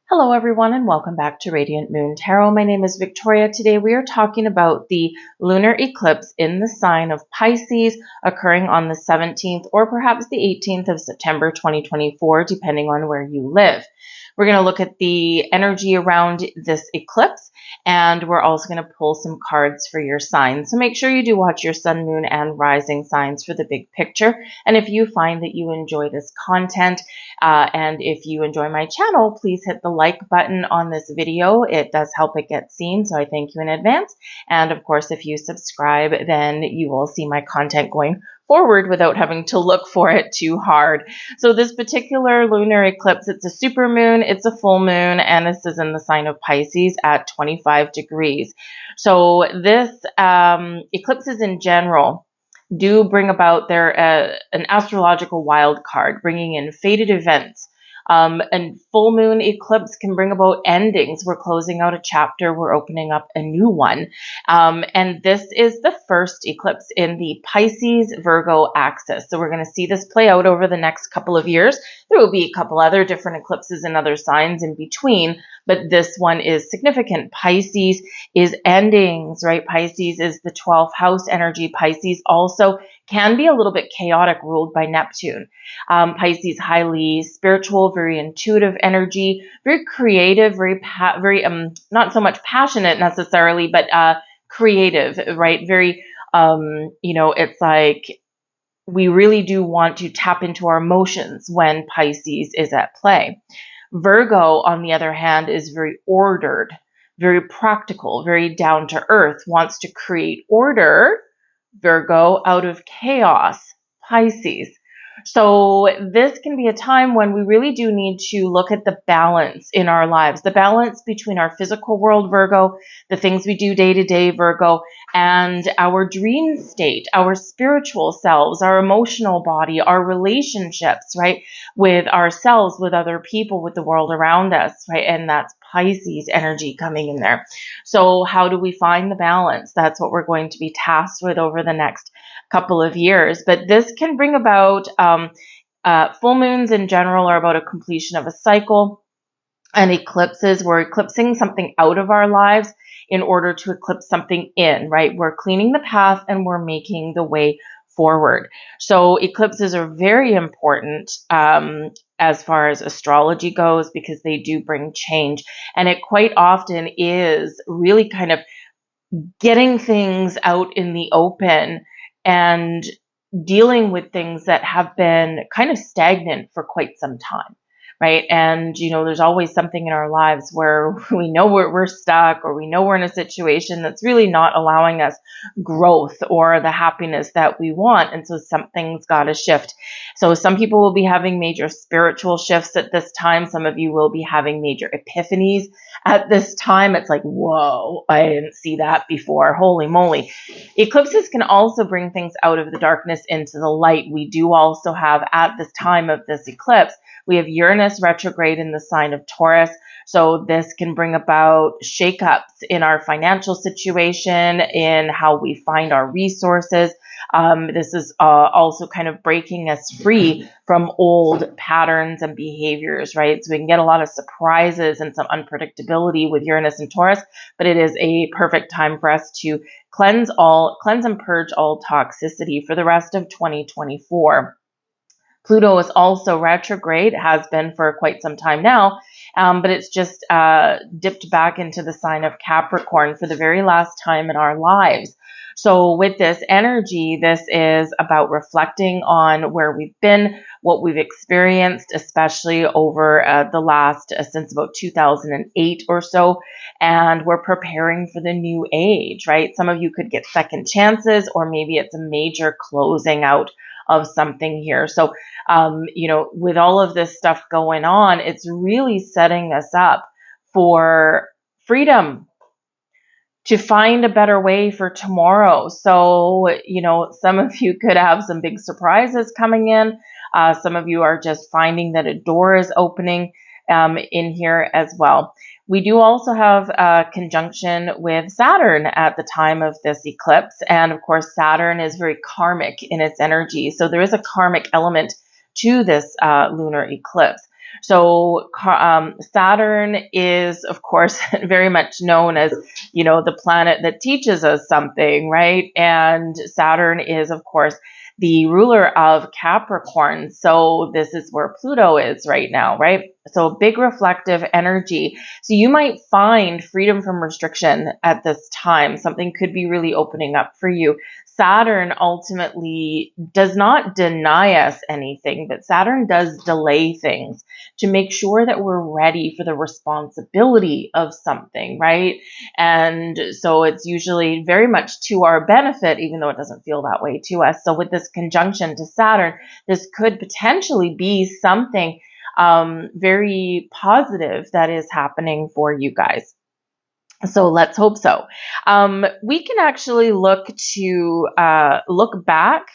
Hello everyone and welcome back to Radiant Moon Tarot. My name is Victoria. Today we are talking about the lunar eclipse in the sign of Pisces occurring on the 17th or perhaps the 18th of September 2024, depending on where you live. We're going to look at the energy around this eclipse, and we're also going to pull some cards for your signs. So make sure you do watch your sun, moon, and rising signs for the big picture. And if you find that you enjoy this content, and if you enjoy my channel, please hit the like button on this video. It does help it get seen, so I thank you in advance. And of course, if you subscribe, then you will see my content going forward without having to look for it too hard. So this particular lunar eclipse, it's a super moon, it's a full moon, and this is in the sign of Pisces at 25 degrees. So this eclipses in general do bring about an astrological wild card, bringing in fated events. And full moon eclipse can bring about endings. We're closing out a chapter, we're opening up a new one. And this is the first eclipse in the Pisces-Virgo axis. So we're going to see this play out over the next couple of years. There will be a couple other different eclipses in other signs in between, but this one is significant. Pisces is endings, right? Pisces is the 12th house energy. Pisces also can be a little bit chaotic, ruled by Neptune. Pisces, highly spiritual, very intuitive energy, very creative, very not so much passionate necessarily, but creative, right? Very, it's like we really do want to tap into our emotions when Pisces is at play. Virgo, on the other hand, is very ordered, very practical, very down to earth, wants to create order, Virgo, out of chaos, Pisces. So this can be a time when we really do need to look at the balance in our lives, the balance between our physical world, Virgo, the things we do day to day, Virgo, and our dream state, our spiritual selves, our emotional body, our relationships, right, with ourselves, with other people, with the world around us, right? And that's Pisces energy coming in there. So how do we find the balance? That's what we're going to be tasked with over the next couple of years. But this can bring about full moons in general are about a completion of a cycle, and eclipses, we're eclipsing something out of our lives in order to eclipse something in, right? We're cleaning the path and we're making the way forward. So eclipses are very important as far as astrology goes, because they do bring change. And it quite often is really kind of getting things out in the open and dealing with things that have been kind of stagnant for quite some time, right? And, there's always something in our lives where we know we're stuck, or we know we're in a situation that's really not allowing us growth or the happiness that we want. And so something's got to shift. So some people will be having major spiritual shifts at this time. Some of you will be having major epiphanies at this time. It's like, whoa, I didn't see that before. Holy moly. Eclipses can also bring things out of the darkness into the light. We do also have, at this time of this eclipse, we have Uranus retrograde in the sign of Taurus. So this can bring about shakeups in our financial situation, in how we find our resources. This is also kind of breaking us free from old patterns and behaviors, right? So we can get a lot of surprises and some unpredictability with Uranus and Taurus, but it is a perfect time for us to cleanse and purge all toxicity for the rest of 2024. Pluto is also retrograde, has been for quite some time now, but it's just dipped back into the sign of Capricorn for the very last time in our lives. So with this energy, this is about reflecting on where we've been, what we've experienced, especially over the last, since about 2008 or so, and we're preparing for the new age, right? Some of you could get second chances, or maybe it's a major closing out of something here. So, with all of this stuff going on, it's really setting us up for freedom, to find a better way for tomorrow. So, some of you could have some big surprises coming in. Some of you are just finding that a door is opening in here as well. We do also have a conjunction with Saturn at the time of this eclipse. And of course, Saturn is very karmic in its energy. So there is a karmic element to this lunar eclipse. So Saturn is, of course, very much known as, the planet that teaches us something, right? And Saturn is, of course, the ruler of Capricorn. So this is where Pluto is right now, right? So big reflective energy. So you might find freedom from restriction at this time. Something could be really opening up for you. Saturn ultimately does not deny us anything, but Saturn does delay things to make sure that we're ready for the responsibility of something, right? And so it's usually very much to our benefit, even though it doesn't feel that way to us. So with this conjunction to Saturn, this could potentially be something very positive that is happening for you guys. So let's hope so. We can actually look back.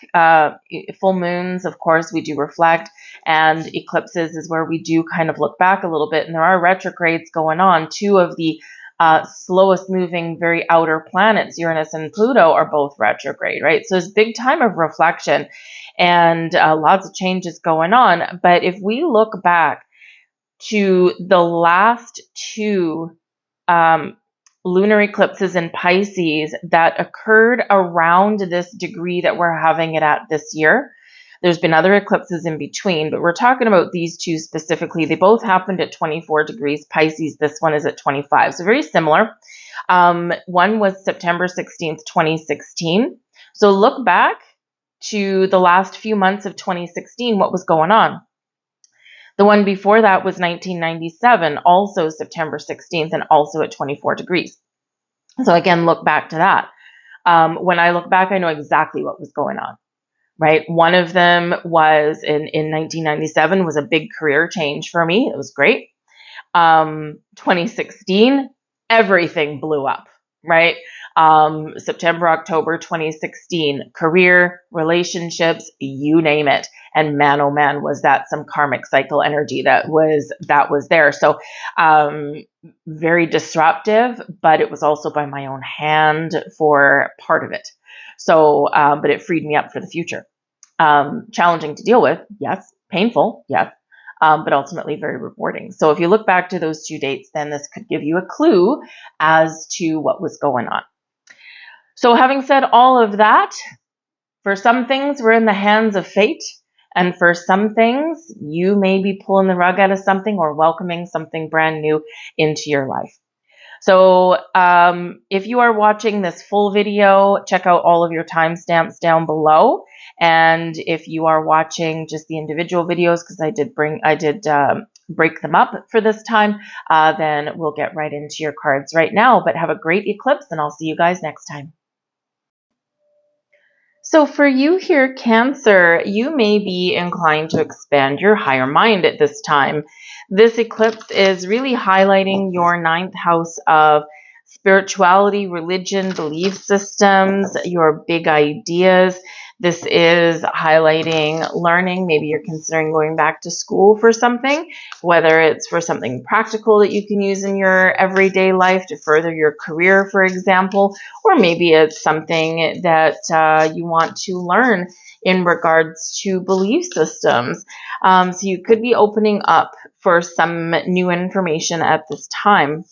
Full moons, of course, we do reflect, and eclipses is where we do kind of look back a little bit. And there are retrogrades going on. Two of the slowest moving, very outer planets, Uranus and Pluto, are both retrograde, right? So it's a big time of reflection and lots of changes going on. But if we look back to the last two lunar eclipses in Pisces that occurred around this degree that we're having it at this year. There's been other eclipses in between, but we're talking about these two specifically. They both happened at 24 degrees Pisces. This one is at 25, so very similar. One was September 16th, 2016. So look back to the last few months of 2016, what was going on. The one before that was 1997, also September 16th, and also at 24 degrees. So again, look back to that. When I look back, I know exactly what was going on, right? One of them was in 1997 was a big career change for me. It was great. 2016, everything blew up, right? September, October 2016, career, relationships, you name it. And man, oh man, was that some karmic cycle energy that was there. So very disruptive, but it was also by my own hand for part of it. So, but it freed me up for the future. Challenging to deal with, yes. Painful, yes. But ultimately very rewarding. So if you look back to those two dates, then this could give you a clue as to what was going on. So having said all of that, for some things, we're in the hands of fate. And for some things, you may be pulling the rug out of something or welcoming something brand new into your life. So if you are watching this full video, check out all of your timestamps down below. And if you are watching just the individual videos, because I did break them up for this time, then we'll get right into your cards right now. But have a great eclipse, and I'll see you guys next time. So for you here, Cancer, you may be inclined to expand your higher mind at this time. This eclipse is really highlighting your 9th house of spirituality, religion, belief systems, your big ideas. This is highlighting learning. Maybe you're considering going back to school for something, whether it's for something practical that you can use in your everyday life to further your career, for example, or maybe it's something that you want to learn in regards to belief systems. So you could be opening up for some new information at this time.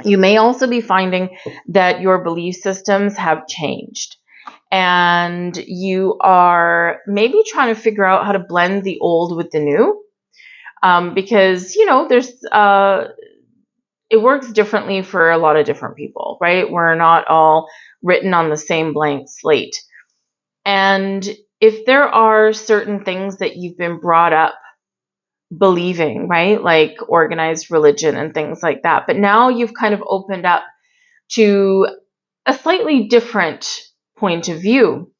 You may also be finding that your belief systems have changed. And you are maybe trying to figure out how to blend the old with the new, because there's it works differently for a lot of different people, right? We're not all written on the same blank slate. And if there are certain things that you've been brought up believing, right, like organized religion and things like that, but now you've kind of opened up to a slightly different point of view.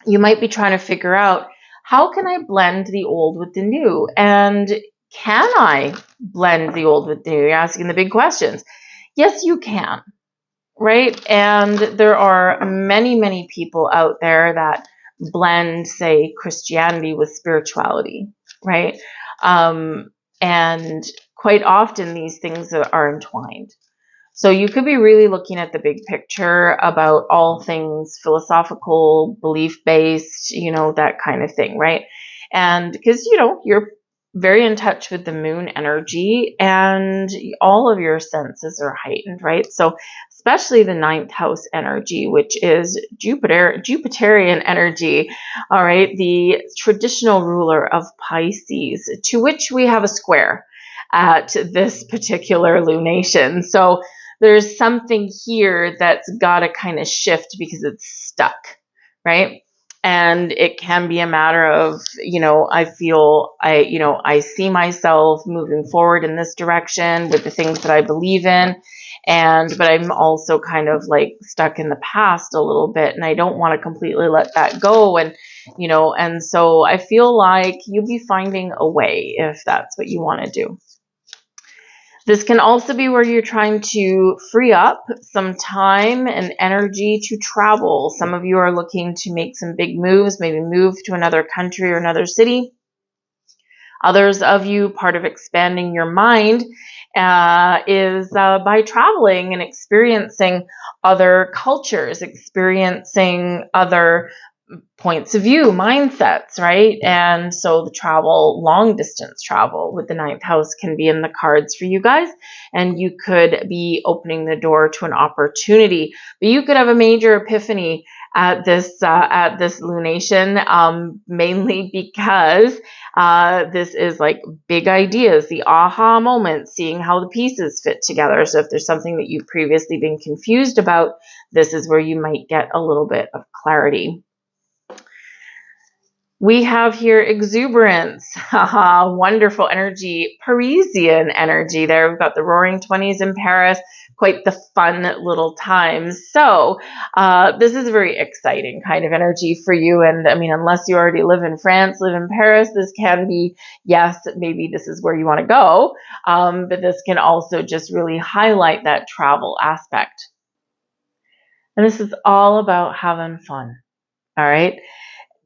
You might be trying to figure out, how can I blend the old with the new? And can I blend the old with the new? You're asking the big questions. Yes, you can, right? And there are many, many people out there that blend, say, Christianity with spirituality, right? And quite often these things are entwined. So you could be really looking at the big picture about all things philosophical, belief-based, that kind of thing, right? And because, your very in touch with the moon energy, and all of your senses are heightened, right? So especially the ninth house energy, which is Jupiterian energy, all right, the traditional ruler of Pisces, to which we have a square at this particular lunation. So there's something here that's got to kind of shift because it's stuck, right? And it can be a matter of, I feel I see myself moving forward in this direction with the things that I believe in. But I'm also kind of like stuck in the past a little bit, and I don't want to completely let that go. And so I feel like you'll be finding a way if that's what you want to do. This can also be where you're trying to free up some time and energy to travel. Some of you are looking to make some big moves, maybe move to another country or another city. Others of you, part of expanding your mind is by traveling and experiencing other cultures, experiencing other points of view, mindsets, right? And so the travel, long distance travel with the ninth house can be in the cards for you guys, and you could be opening the door to an opportunity. But you could have a major epiphany at this lunation, mainly because this is like big ideas, the aha moment, seeing how the pieces fit together. So if there's something that you've previously been confused about, this is where you might get a little bit of clarity. We have here exuberance, wonderful energy, Parisian energy there. We've got the roaring 20s in Paris, quite the fun little times. So this is a very exciting kind of energy for you. And I mean, unless you already live in France, live in Paris, this can be, yes, maybe this is where you want to go. But this can also just really highlight that travel aspect. And this is all about having fun. All right.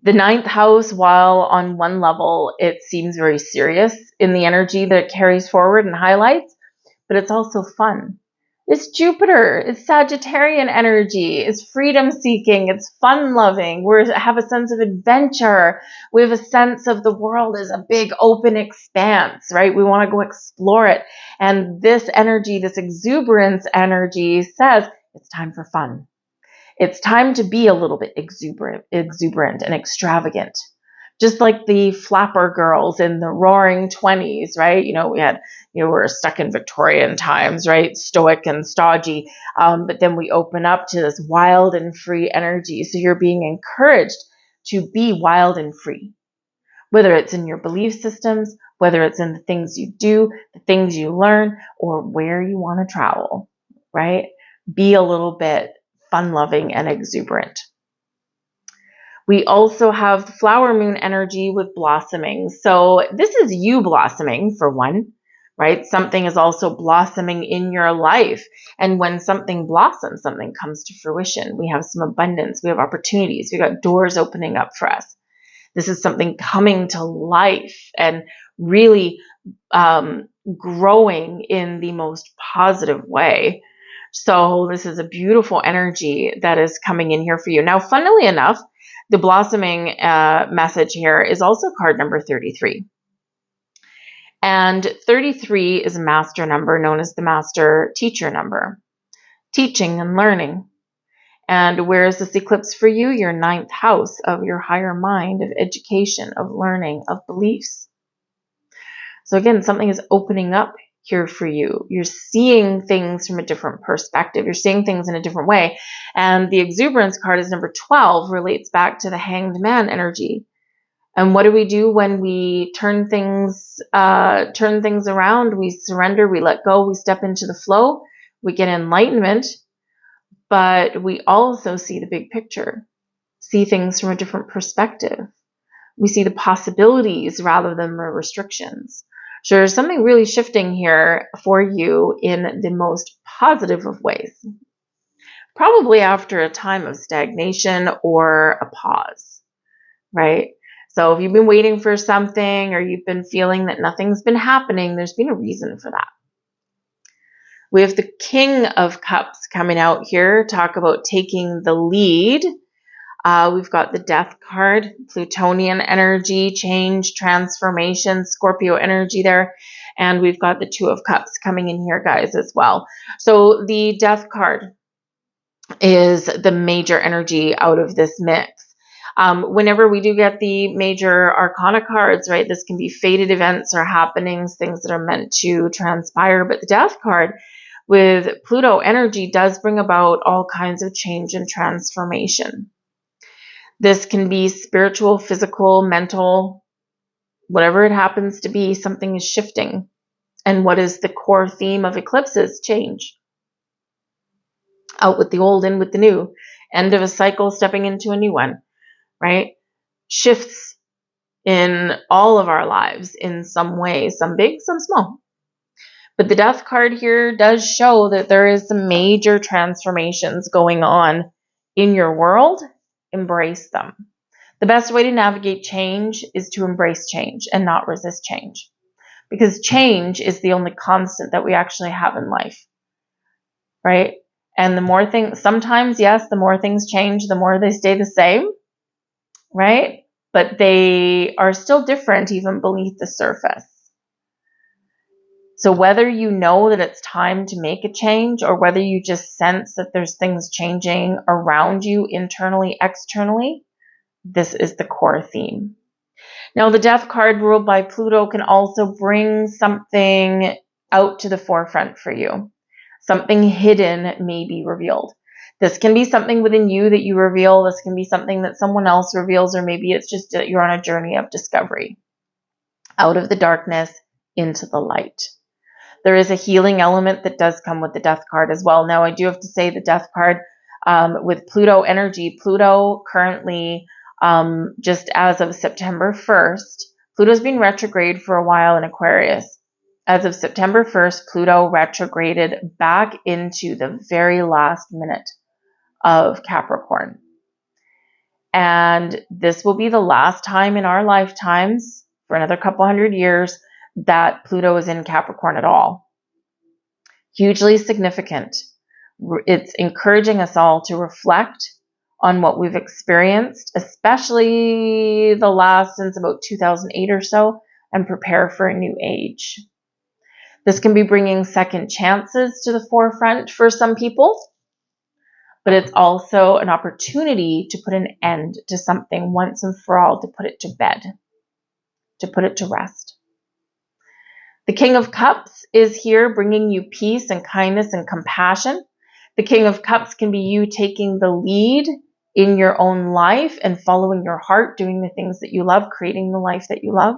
The ninth house, while on one level it seems very serious in the energy that it carries forward and highlights, but it's also fun. It's Jupiter, it's Sagittarian energy, it's freedom seeking, it's fun loving. We have a sense of adventure. We have a sense of the world as a big open expanse, right? We want to go explore it. And this energy, this exuberance energy says it's time for fun. It's time to be a little bit exuberant and extravagant. Just like the flapper girls in the roaring 20s, right? We're stuck in Victorian times, right? Stoic and stodgy. But then we open up to this wild and free energy. So you're being encouraged to be wild and free, whether it's in your belief systems, whether it's in the things you do, the things you learn, or where you want to travel, right? Be a little bit fun-loving and exuberant. We also have the flower moon energy with blossoming. So this is you blossoming for one, right? Something is also blossoming in your life. And when something blossoms, something comes to fruition. We have some abundance. We have opportunities. We got doors opening up for us. This is something coming to life and really growing in the most positive way. So this is a beautiful energy that is coming in here for you. Now, funnily enough, the blossoming message here is also card number 33. And 33 is a master number known as the master teacher number, teaching and learning. And where is this eclipse for you? Your ninth house of your higher mind, of education, of learning, of beliefs. So again, something is opening up here for you. You're seeing things from a different perspective. You're seeing things in a different way. And the exuberance card is number 12, relates back to the hanged man energy. And what do we do when we turn things around? We surrender, we let go, we step into the flow, we get enlightenment, but we also see the big picture, see things from a different perspective. We see the possibilities rather than the restrictions. So there's something really shifting here for you in the most positive of ways. Probably after a time of stagnation or a pause, right? So if you've been waiting for something or you've been feeling that nothing's been happening, there's been a reason for that. We have the King of Cups coming out here, talk about taking the lead. We've got the Death card, Plutonian energy, change, transformation, Scorpio energy there. And we've got the Two of Cups coming in here, guys, as well. So the Death card is the major energy out of this mix. Whenever we do get the major arcana cards, right, this can be fated events or happenings, things that are meant to transpire. But the Death card with Pluto energy does bring about all kinds of change and transformation. This can be spiritual, physical, mental, whatever it happens to be, something is shifting. And what is the core theme of eclipses? Change. Out with the old, in with the new. End of a cycle, stepping into a new one, right? Shifts in all of our lives in some way, some big, some small. But the Death card here does show that there is some major transformations going on in your world. Embrace them. The best way to navigate change is to embrace change and not resist change. Because change is the only constant that we actually have in life, right? And the more things, sometimes, yes, the more things change, the more they stay the same, right? But they are still different even beneath the surface. So whether you know that it's time to make a change or whether you just sense that there's things changing around you internally, externally, this is the core theme. Now, the Death card ruled by Pluto can also bring something out to the forefront for you. Something hidden may be revealed. This can be something within you that you reveal. This can be something that someone else reveals, or maybe it's just that you're on a journey of discovery. Out of the darkness into the light. There is a healing element that does come with the Death card as well. Now, I do have to say the Death card with Pluto energy, Pluto currently, just as of September 1st, Pluto's been retrograde for a while in Aquarius. As of September 1st, Pluto retrograded back into the very last minute of Capricorn. And this will be the last time in our lifetimes, for another couple hundred years, that Pluto is in Capricorn at all. Hugely significant. It's encouraging us all to reflect on what we've experienced, especially the last since about 2008 or so, and prepare for a new age. This can be bringing second chances to the forefront for some people, but it's also an opportunity to put an end to something once and for all, to put it to bed, to put it to rest. The King of Cups is here bringing you peace and kindness and compassion. The King of Cups can be you taking the lead in your own life and following your heart, doing the things that you love, creating the life that you love.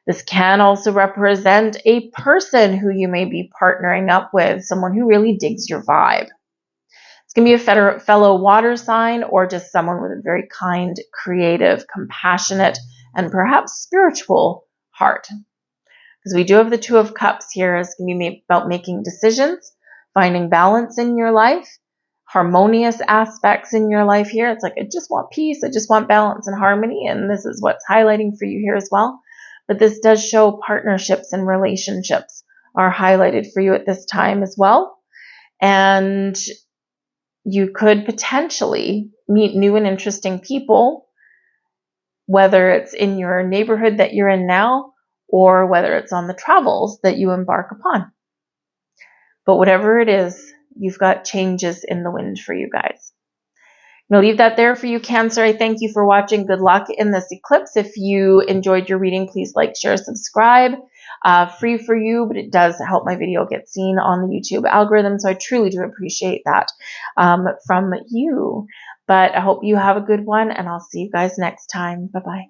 This can also represent a person who you may be partnering up with, someone who really digs your vibe. It's going to be a fellow water sign or just someone with a very kind, creative, compassionate, and perhaps spiritual heart. Because we do have the Two of Cups here. It's going to be about making decisions, finding balance in your life, harmonious aspects in your life here. It's like, I just want peace. I just want balance and harmony. And this is what's highlighting for you here as well. But this does show partnerships and relationships are highlighted for you at this time as well. And you could potentially meet new and interesting people, whether it's in your neighborhood that you're in now, or whether it's on the travels that you embark upon. But whatever it is, you've got changes in the wind for you guys. I'm going to leave that there for you, Cancer. I thank you for watching. Good luck in this eclipse. If you enjoyed your reading, please like, share, subscribe. Free for you, but it does help my video get seen on the YouTube algorithm. So I truly do appreciate that from you. But I hope you have a good one, and I'll see you guys next time. Bye-bye.